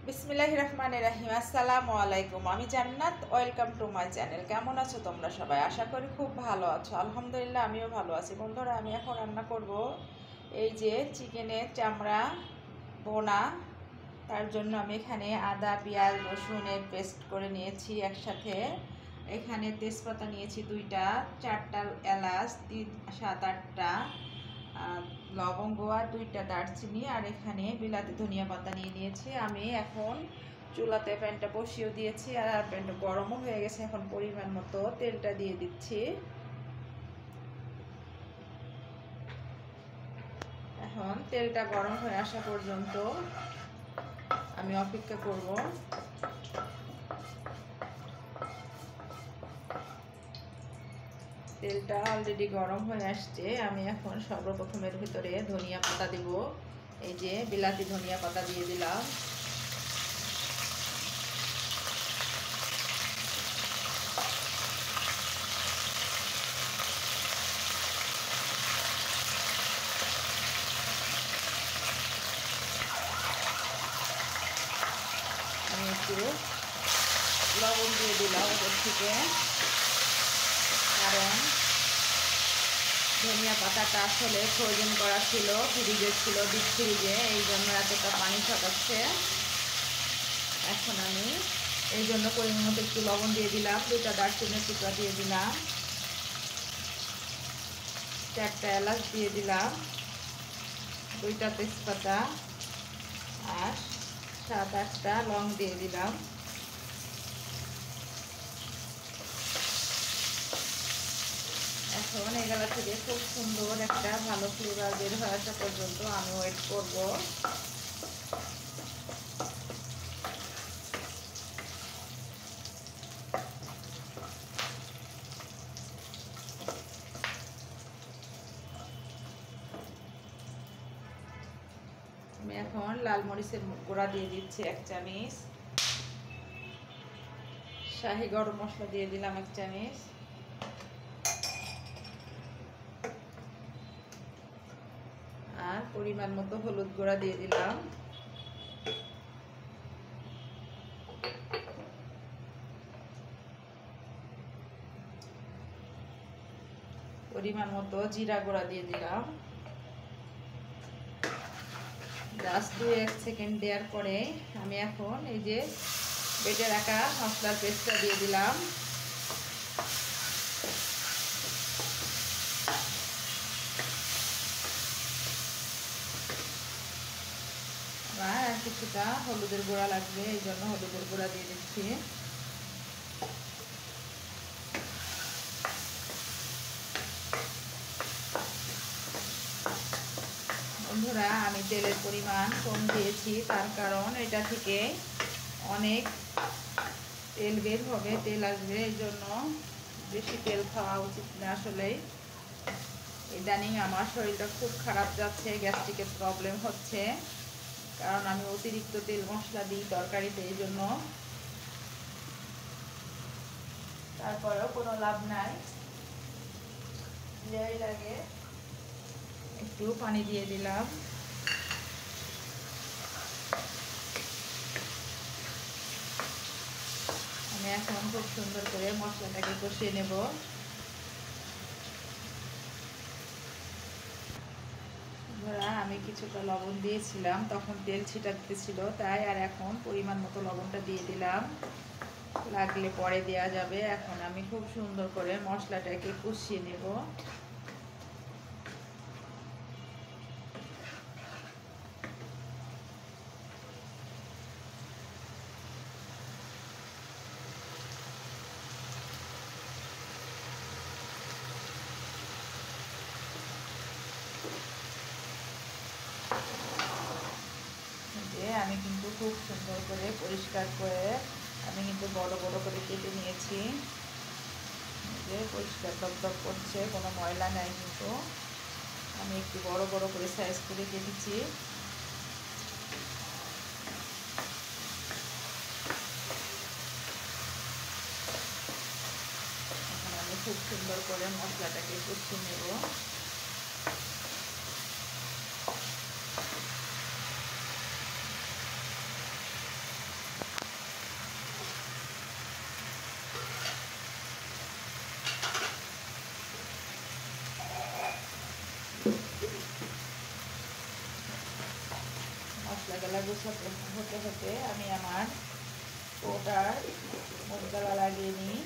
বিসমিল্লাহির রহমানির রহিম। আসসালামু আলাইকুম। আমি জান্নাত। Welcome to my channel. কেমন আছো তোমরা সবাই? আশা করি খুব ভালো আছো। আলহামদুলিল্লাহ আমিও ভালো আছি। বন্ধুরা, আমি এখন রান্না করব এই যে চিকেনের চামড়া বোনা। তার জন্য আমি এখানে আদা, পেঁয়াজ, রসুনের পেস্ট করে নিয়েছি একসাথে। এখানে তেজপাতা নিয়েছি 2টা, 4টা এলাচ, 7-8টা লবঙ্গ আর 2টা দারচিনি, আর এখানে বিলাতি ধনিয়া পাতা নিয়ে নিয়েছি। আমি এখন চুলাতে প্যানটা বসিয়ে দিয়েছি, আর প্যানটা গরমও হয়ে গেছে। এখন পরিমাণ মতো তেলটা দিয়ে দিচ্ছি। এখন তেলটা গরম হয়ে আসা পর্যন্ত আমি অপেক্ষা করব। তেলটা অলরেডি গরম হয়ে আসছে। আমি এখন সর্বপ্রথমের ভিতরে ধনিয়া পাতা দিব। এই যে বিলাতি ধনিয়া পাতা দিয়ে দিলাম। আমি একটু লবণ দিয়ে দিলাম ওপর থেকে, কারণ ধনিয়া পাতাটা আসলে ফ্রোজেন করা ছিল, ফ্রিজে ছিল, ডিপ ফ্রিজে, এই জন্য এতটা পানি ছড়াচ্ছে। এখন আমি এই জন্য পরিমাণ মতো একটু লবণ দিয়ে দিলাম, 2টা দারচিনির টুকরা দিয়ে দিলাম, 4টা এলাচ দিয়ে দিলাম, 2টা তেজপাতা আর 7-8টা লং দিয়ে দিলাম। এখন এগুলা থেকে খুব সুন্দর একটা ভালো ফ্লেভার বের হয়ে আসা পর্যন্ত আমি ওয়েট করব। আমি এখন লাল মরিচের গুঁড়া দিয়ে দিচ্ছি 1 চামচ, শাহি গরম মশলা দিয়ে দিলাম 1 চামচ, আর পরিমাণ মতো হলুদ গুঁড়া দিয়ে দিলাম। পরিমাণ মতো জিরা গুঁড়া দিয়ে দিলাম। জাস্ট 2-1 সেকেন্ড দেওয়ার পরে আমি এখন এই যে বেটে রাখা মশলার পেস্টটা দিয়ে দিলাম। আর কিছুটা হলুদের গুঁড়া লাগবে, এই জন্য হলুদের গুঁড়া দিয়ে দিচ্ছি। বন্ধুরা, আমি তেলের পরিমাণ কম দিয়েছি, তার কারণ এটা থেকে অনেক তেল বের হবে, তেল আসবে, এই জন্য বেশি তেল খাওয়া উচিত না। আসলে ইদানিং আমার শরীরটা খুব খারাপ যাচ্ছে, গ্যাস্ট্রিকের প্রবলেম হচ্ছে, কারণ আমি অতিরিক্ত তেল মশলা দিই তরকারিতে, এই জন্য। তারপরেও কোনো লাভ নাই, যাই লাগে। একটু পানি দিয়ে দিলাম। আমি এখন খুব সুন্দর করে মশলাটাকে কষিয়ে নেব। আমি কিছুটা লবণ দিয়েছিলাম, তখন তেল ছিটাতে ছিল তাই, আর এখন পরিমাণ মতো লবণটা দিয়ে দিলাম, লাগলে পরে দেওয়া যাবে। এখন আমি খুব সুন্দর করে মশলাটাকে কষিয়ে নেব। আমি কিন্তু খুব সুন্দর করে পরিষ্কার করে আমি কিন্তু বড় বড় করে কেটে নিয়েছি, যে পরিষ্কার দপদপ করছে, কোনো ময়লা নাই। কিন্তু আমি একটু বড় বড় করে সাইজ করে কেটেছি। এখন আমি খুব সুন্দর করে মশলাটাকে কষিয়ে নেব। গলা গোছাতে হতে হতে আমি আমার ওটার মুখ গলা লাগিয়ে নিই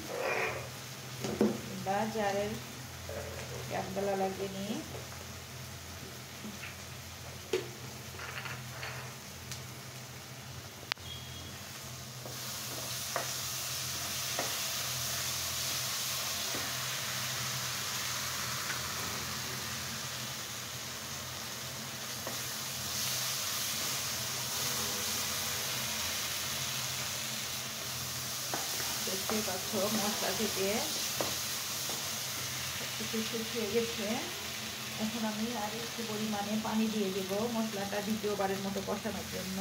বা জারের ক্যাপ গলা লাগিয়ে নিই। দেখতে পাচ্ছ মশলা থেকে একটু শুকিয়ে গেছে। এখন আমি আর একটু পরিমাণে পানি দিয়ে দেবো মশলাটা দ্বিতীয়বারের মতো কষানোর জন্য।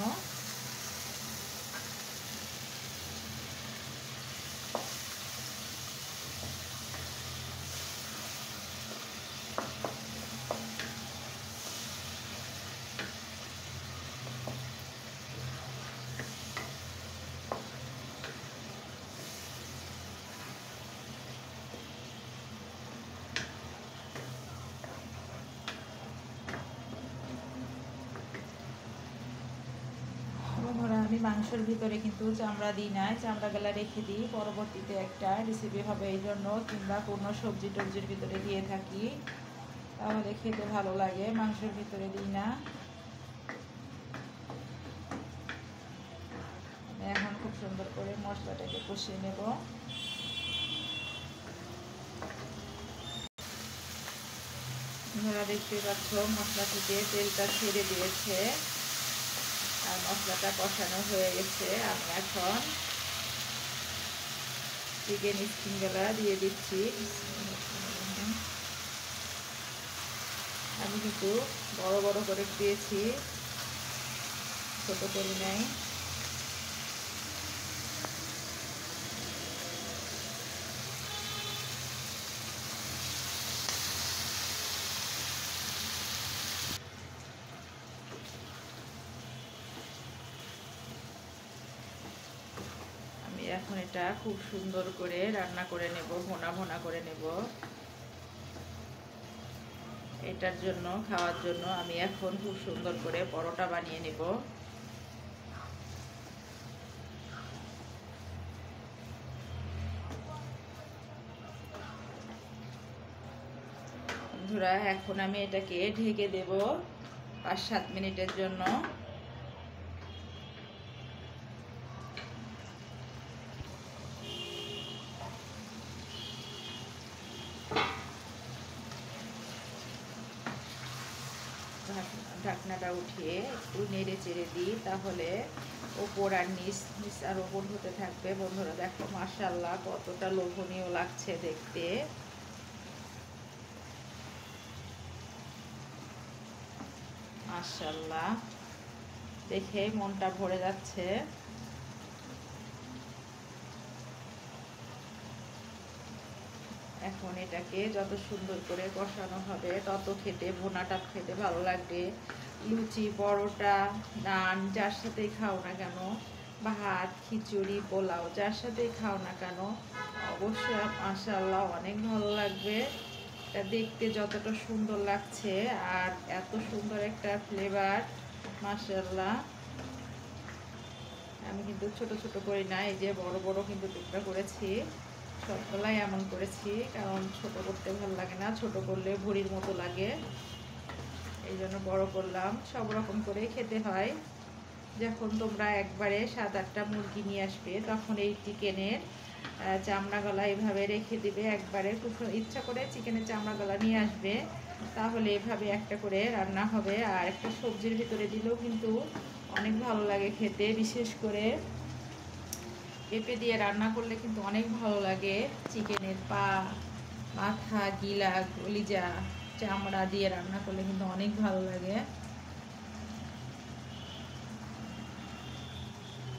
আমি মাংসের ভিতরে কিন্তু চামড়া দিই না, চামড়াগুলা রেখে দিই, পরবর্তীতে একটা রেসিপি হবে এই জন্য, কিংবা কোনো সবজি টবজির ভিতরে দিয়ে থাকি, তাহলে খেতে ভালো লাগে। মাংসের ভিতরে দিই না। এখন খুব সুন্দর করে মশলাটাকে কষিয়ে নেব। আপনারা দেখতে পাচ্ছ মশলা থেকে তেলটা ছেড়ে দিয়েছে আর মশলাটা কষানো হয়ে গেছে। আমি এখন চিকেন স্কিনগুলা দিয়ে দিচ্ছি। আমি কিন্তু বড় বড় করে দিয়েছি, ছোট করি নাই। এখন এটা খুব সুন্দর করে রান্না করে নেব, ভোনা ভোনা করে নেব। এটার জন্য খাওয়ার জন্য আমি এখন খুব সুন্দর করে পরোটা বানিয়ে নেব। বন্ধুরা এখন আমি এটাকে ঢেকে দেব 5-7 মিনিটের জন্য। ঢাকনাটা উঠিয়ে একটু নেড়ে চেড়ে দিই, তাহলে ওপর আর নিচ আর ওপর হতে থাকবে। বন্ধুরা দেখো মাশাআল্লাহ কতটা লোভনীয় লাগছে দেখতে। মাশাআল্লাহ দেখে মনটা ভরে যাচ্ছে। এখন এটাকে যত সুন্দর করে কষানো হবে তত খেতে, ভুনাটা খেতে ভালো লাগবে। লুচি, পরোটা, নান যার সাথেই খাও না কেন, ভাত, খিচুড়ি, পোলাও যার সাথেই খাও না কেন, অবশ্যই মাশাআল্লাহ অনেক ভালো লাগবে। এটা দেখতে যতটা সুন্দর লাগছে আর এত সুন্দর একটা ফ্লেভার, মাশাআল্লাহ। আমি কিন্তু ছোট ছোট করি না, এই যে বড় বড় কিন্তু টুকরা করেছি। সবগুলাই এমন করেছি কারণ ছোট করতে ভালো লাগে না, ছোট করলে ভুড়ির মতো লাগে, এই জন্য বড় করলাম। সব রকম করে খেতে হয়। যখন তোমরা একবারে 7-8টা মুরগি নিয়ে আসবে তখন এই চিকেনের চামড়া গলা এভাবে রেখে দিবে, একবারে খুব ইচ্ছা করে চিকেনের চামড়া গলা নিয়ে আসবে, তাহলে এভাবে একটা করে রান্না হবে। আর একটা সবজির ভিতরে দিলেও কিন্তু অনেক ভালো লাগে খেতে, বিশেষ করে পেঁপে দিয়ে রান্না করলে কিন্তু অনেক ভালো লাগে। চিকেনের পা, মাথা, গিলা, কলিজা, চামড়া দিয়ে রান্না করলে কিন্তু অনেক ভালো লাগে,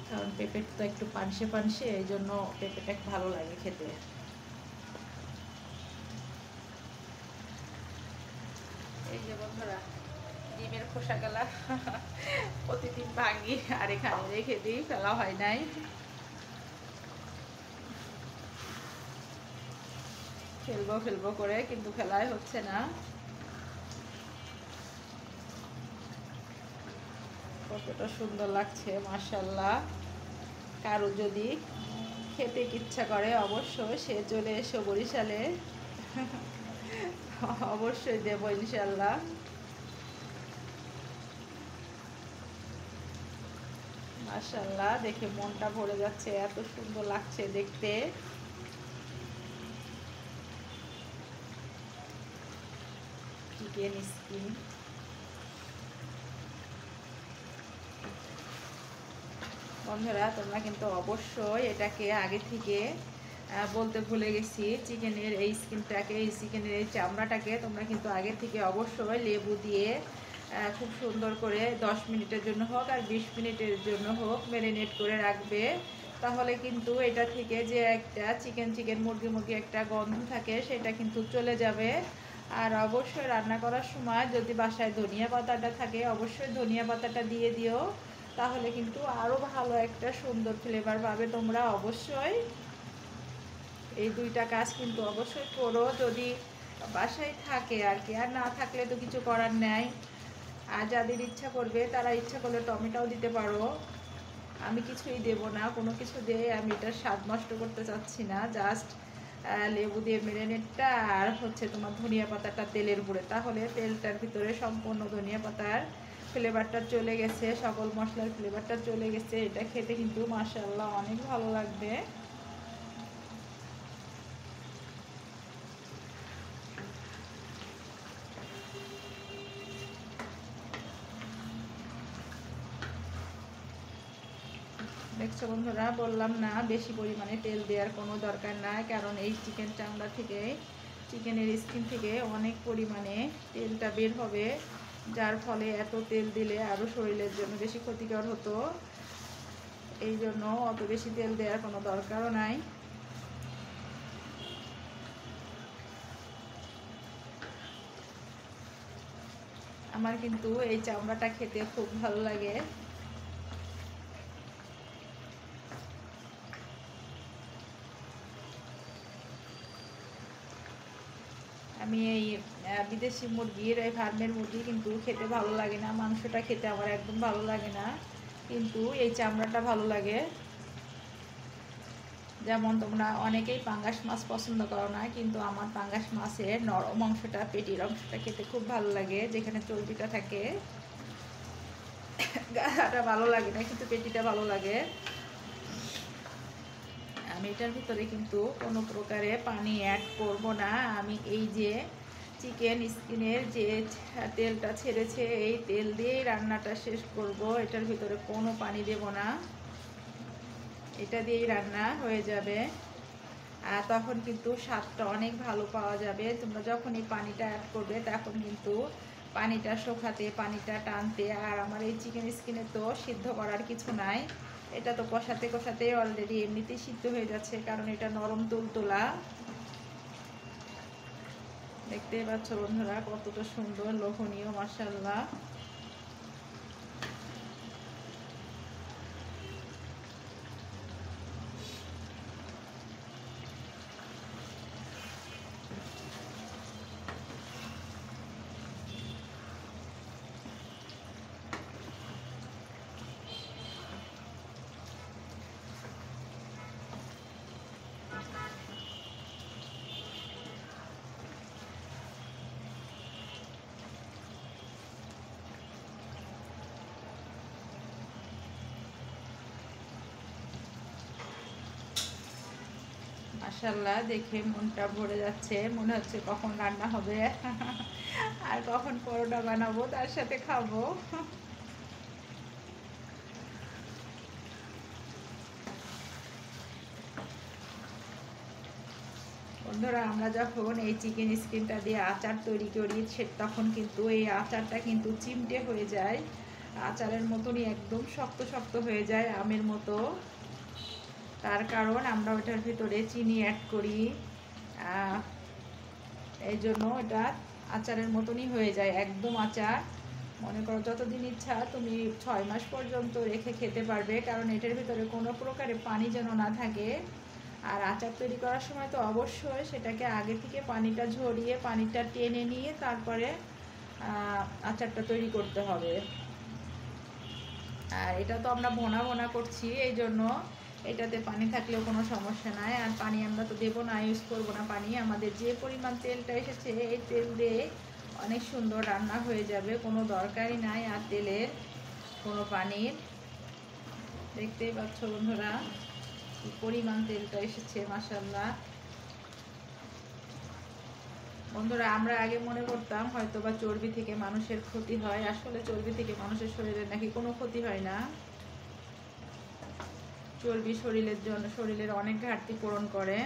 কারণ পেঁপের তো একটু পানসে পানসে, এই জন্য পেঁপেটা ভালো লাগে খেতে। এই যে বন্ধুরা ডিমের খোসা গেলা প্রতিদিন ভাঙি আর এখানে রেখে দিই, ফেলা হয় নাই। ফেলবো ফেলবো করে কিন্তু ফেলাই হচ্ছে না। কতটা সুন্দর লাগছে মাশাআল্লাহ। কারো যদি খেতে ইচ্ছা করে অবশ্যই সে চলে এসো বরিশালে, অবশ্যই দেবো ইনশাল্লাহ। মাশাআল্লাহ, দেখে মনটা ভরে যাচ্ছে, এত সুন্দর লাগছে দেখতে। চিকেন স্কিন বন্ধুরা, তোমরা কিন্তু অবশ্যই এটাকে আগে থেকে বলতে ভুলে গেছি, চিকেনের এই স্কিনটাকে, এই চিকেনের এই চামড়াটাকে তোমরা কিন্তু আগে থেকে অবশ্যই লেবু দিয়ে খুব সুন্দর করে 10 মিনিটের জন্য হোক আর 20 মিনিটের জন্য হোক ম্যারিনেট করে রাখবে। তাহলে কিন্তু এটা থেকে যে একটা চিকেন মুরগি একটা গন্ধ থাকে সেটা কিন্তু চলে যাবে। আর অবশ্যই রান্না করার সময় যদি বাসায় ধনিয়া পাতাটা থাকে অবশ্যই ধনিয়া পাতাটা দিয়ে দিও, তাহলে কিন্তু আরও ভালো একটা সুন্দর ফ্লেভার পাবে তোমরা। অবশ্যই এই দুইটা কাজ কিন্তু অবশ্যই করো যদি বাসায় থাকে আর কি, আর না থাকলে তো কিছু করার নেই। আর যাদের ইচ্ছা করবে তারা ইচ্ছা করলে টমেটোও দিতে পারো। আমি কিছুই দেব না, কোনো কিছু দিয়ে আমি এটা স্বাদ নষ্ট করতে চাচ্ছি না। জাস্ট লেবু দিয়ে ম্যারিনেটটা আর হচ্ছে তোমার ধনিয়া পাতাটা তেলের উপরে, তাহলে তেলটার ভিতরে সম্পূর্ণ ধনিয়া পাতার ফ্লেভারটা চলে গেছে, সকল মশলার ফ্লেভারটা চলে গেছে। এটা খেতে কিন্তু মাশাআল্লাহ অনেক ভালো লাগবে। দেখছো বন্ধুরা, বললাম না বেশি পরিমাণে তেল দেওয়ার কোনো দরকার নাই, কারণ এই চিকেন চামড়া থেকে, চিকেনের স্কিন থেকে অনেক পরিমাণে তেলটা বের হবে, যার ফলে এত তেল দিলে আরও শরীরের জন্য বেশি ক্ষতিকর হতো। এই জন্য অত বেশি তেল দেওয়ার কোনো দরকারও নাই। আমার কিন্তু এই চামড়াটা খেতে খুব ভালো লাগে। আমি এই বিদেশি মুরগির, এই ফার্মের মুরগি কিন্তু খেতে ভালো লাগে না, মাংসটা খেতে আমার একদম ভালো লাগে না, কিন্তু এই চামড়াটা ভালো লাগে। যেমন তোমরা অনেকেই পাঙ্গাস মাছ পছন্দ করো না, কিন্তু আমার পাঙ্গাস মাছের নরম অংশটা, পেটির অংশটা খেতে খুব ভালো লাগে, যেখানে চর্বিটা থাকে। গাটা ভালো লাগে না, কিন্তু পেটিটা ভালো লাগে। আমি এটার ভিতরে কিন্তু কোনো প্রকারে পানি অ্যাড করব না। আমি এই যে চিকেন স্কিনের যে তেলটা ছেড়েছে এই তেল দিয়েই রান্নাটা শেষ করব, এটার ভিতরে কোনো পানি দেব না, এটা দিয়েই রান্না হয়ে যাবে। আর তখন কিন্তু স্বাদটা অনেক ভালো পাওয়া যাবে। তোমরা যখন এই পানিটা অ্যাড করবে তখন কিন্তু পানিটা শুকাতে, পানিটা টানতে, আর আমার এই চিকেন স্কিনে তো সিদ্ধ করার কিছু নাই, এটা তো কষাতে কষাতে অলরেডি এমনিতেই সিদ্ধ হয়ে যাচ্ছে, কারণ এটা নরম তুলতুলা। দেখতেই পাচ্ছ বন্ধুরা কতটা সুন্দর লোভনীয়, মাশাআল্লাহ। মাশাআল্লাহ, দেখে মনটা ভরে যাচ্ছে, মনে হচ্ছে কখন রান্না হবে আর কখন পরোটা বানাবো তার সাথে খাবো। বন্ধুরা, আমরা যখন এই চিকেন স্কিনটা দিয়ে আচার তৈরি করি তখন কিন্তু এই আচারটা কিন্তু চিমটে হয়ে যায়, আচারের মতনই একদম শক্ত শক্ত হয়ে যায়, আমের মতো। তার কারণ আমরা ওটার ভিতরে চিনি অ্যাড করি, এই জন্য এটা আচারের মতনই হয়ে যায়, একদম আচার। মনে করো যতদিন ইচ্ছা তুমি 6 মাস পর্যন্ত রেখে খেতে পারবে, কারণ এটার ভিতরে কোনো প্রকারে পানি যেন না থাকে। আর আচার তৈরি করার সময় তো অবশ্যই সেটাকে আগে থেকে পানিটা ঝরিয়ে, পানিটা টেনে নিয়ে তারপরে আচারটা তৈরি করতে হবে। আর এটা তো আমরা ভোনা ভোনা করছি, এই জন্য এটাতে পানি থাকলেও কোনো সমস্যা নাই। আর পানি আমরা তো দেবো না, ইউজ করবো না পানি। আমাদের যে পরিমাণ তেলটা এসেছে এই তেল দিয়ে অনেক সুন্দর রান্না হয়ে যাবে, কোনো দরকারই নাই আর তেলের কোনো পানির। দেখতেই পাচ্ছ বন্ধুরা কি পরিমাণ তেলটা এসেছে, মাশাআল্লাহ। বন্ধুরা আমরা আগে মনে করতাম হয়তো বা চর্বি থেকে মানুষের ক্ষতি হয়, আসলে চর্বি থেকে মানুষের শরীরে নাকি কোনো ক্ষতি হয় না। চর্বি শরীরের অনেক ঘাটতি পূরণ করে।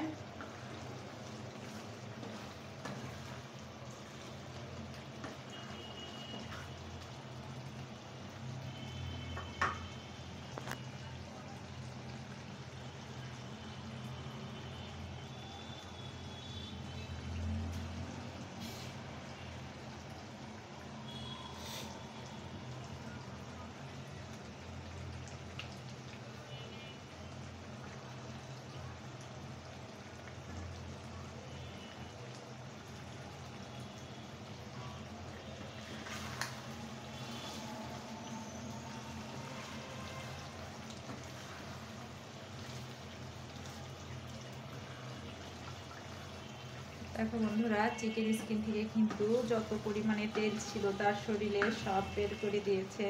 দেখো বন্ধুরা চিকেন স্কিন থেকে কিন্তু যত পরিমাণে তেল ছিল তার শরীরে সব বের করে দিয়েছে।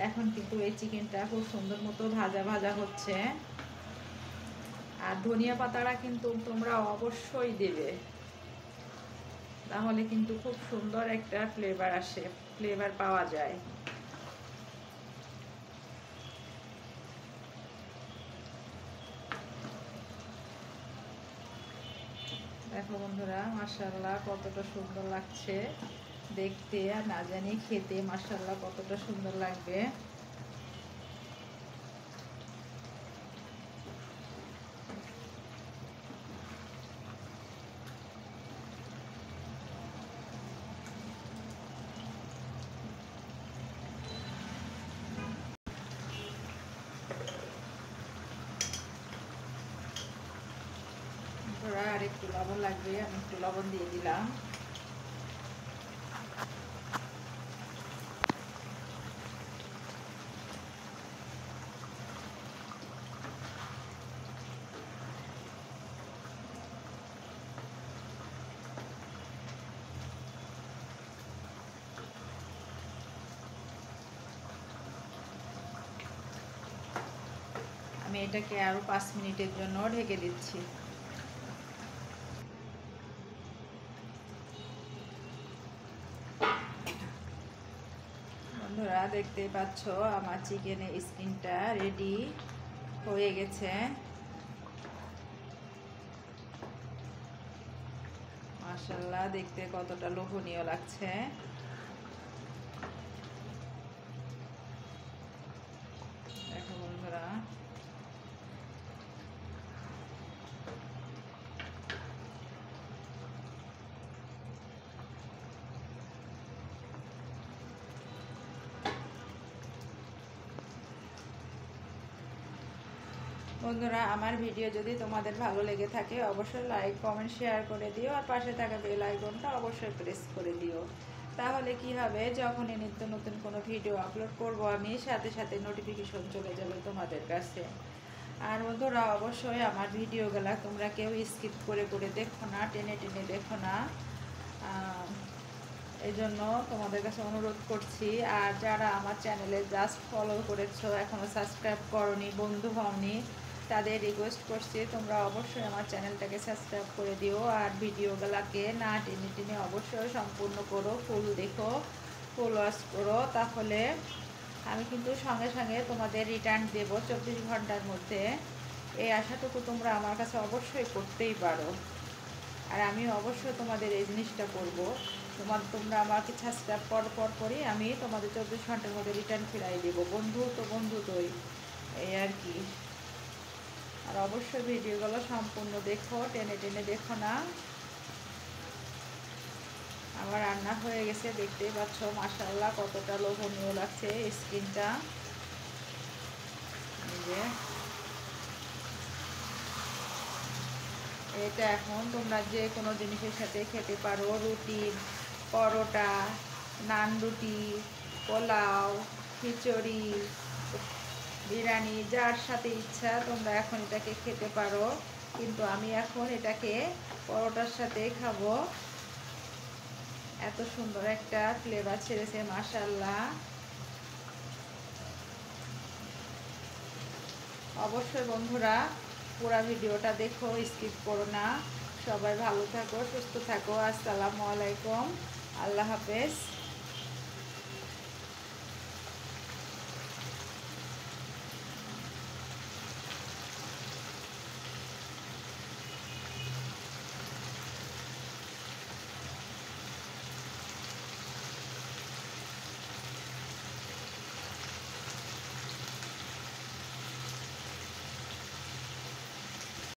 এখন কিন্তু এই চিকেনটা খুব সুন্দর মতো ভাজা ভাজা হচ্ছে। আর ধনিয়া পাতাটা কিন্তু তোমরা অবশ্যই দেবে, তাহলে কিন্তু খুব সুন্দর একটা ফ্লেভার আসে, ফ্লেভার পাওয়া যায়। দেখো বন্ধুরা মাশাআল্লাহ কতটা সুন্দর লাগছে দেখতে, আর না জানি খেতে মাশাআল্লাহ কতটা সুন্দর লাগবে। আর একটু লবণ লাগবে, আমি একটু লবণ দিয়ে দিলাম। আমি এটাকে আরো 5 মিনিটের জন্য ঢেকে দিচ্ছি। বন্ধুরা দেখতেই পাচ্ছ আমার চিকেনের স্কিনটা রেডি হয়ে গেছে। মাশাআল্লাহ দেখতে কতটা লোভনীয় লাগছে। দেখো বন্ধুরা বন্ধুরা আমার ভিডিও যদি তোমাদের ভালো লেগে থাকে অবশ্যই লাইক কমেন্ট শেয়ার করে দিও, আর পাশে থাকা বেল আইকনটা অবশ্যই প্রেস করে দিও। তাহলে কি হবে, যখনই নিত্য নতুন কোনো ভিডিও আপলোড করব আমি সাথে সাথে নোটিফিকেশন চলে যাবে তোমাদের কাছে। আর বন্ধুরা অবশ্যই আমার ভিডিওগুলো তোমরা কেউ স্কিপ করে করে দেখো না, টেনে টেনে দেখো না, এই জন্য তোমাদের কাছে অনুরোধ করছি। আর যারা আমার চ্যানেলে জাস্ট ফলো করেছো এখনও সাবস্ক্রাইব করনি, বন্ধু হওনি, তাদের রিকোয়েস্ট করছি তোমরা অবশ্যই আমার চ্যানেলটাকে সাবস্ক্রাইব করে দিও। আর ভিডিওগুলোকে না টেনে টেনে অবশ্যই সম্পূর্ণ করো, ফুল দেখো, ফুল ওয়াচ করো, তাহলে আমি কিন্তু সঙ্গে সঙ্গে তোমাদের রিটার্ন দেব 24 ঘন্টার মধ্যে। এই আশাটুকু তোমরা আমার কাছে অবশ্যই করতেই পারো, আর আমি অবশ্যই তোমাদের এই জিনিসটা করব। তোমরা আমাকে সাবস্ক্রাইব পরই আমি তোমাদের 24 ঘন্টার মধ্যে রিটার্ন ফিরাই দেবো। বন্ধু তোই এই আর কি। আর অবশ্যই ভিডিওগুলো সম্পূর্ণ দেখো, টেনে টেনে দেখো না। আমার রান্না হয়ে গেছে দেখতেই পাচ্ছ, মাশাআল্লাহ কতটা লোভনীয় লাগছে স্কিনটা। এটা এখন তোমরা যে কোনো জিনিসের সাথে খেতে পারো, রুটি, পরোটা, নান রুটি, পোলাও, খিচুড়ি, বিরিয়ানি, যার সাথে ইচ্ছা তোমরা এখন এটাকে খেতে পারো, কিন্তু আমি এখন এটাকে পরোটার সাথে খাবো। এত সুন্দর একটা ফ্লেভার ছেড়েছে, মাশাআল্লাহ। অবশ্যই বন্ধুরা পুরো ভিডিওটা দেখো, স্কিপ করো না। সবাই ভালো থাকো, সুস্থ থাকো। আসসালামু আলাইকুম, আল্লাহ হাফেজ।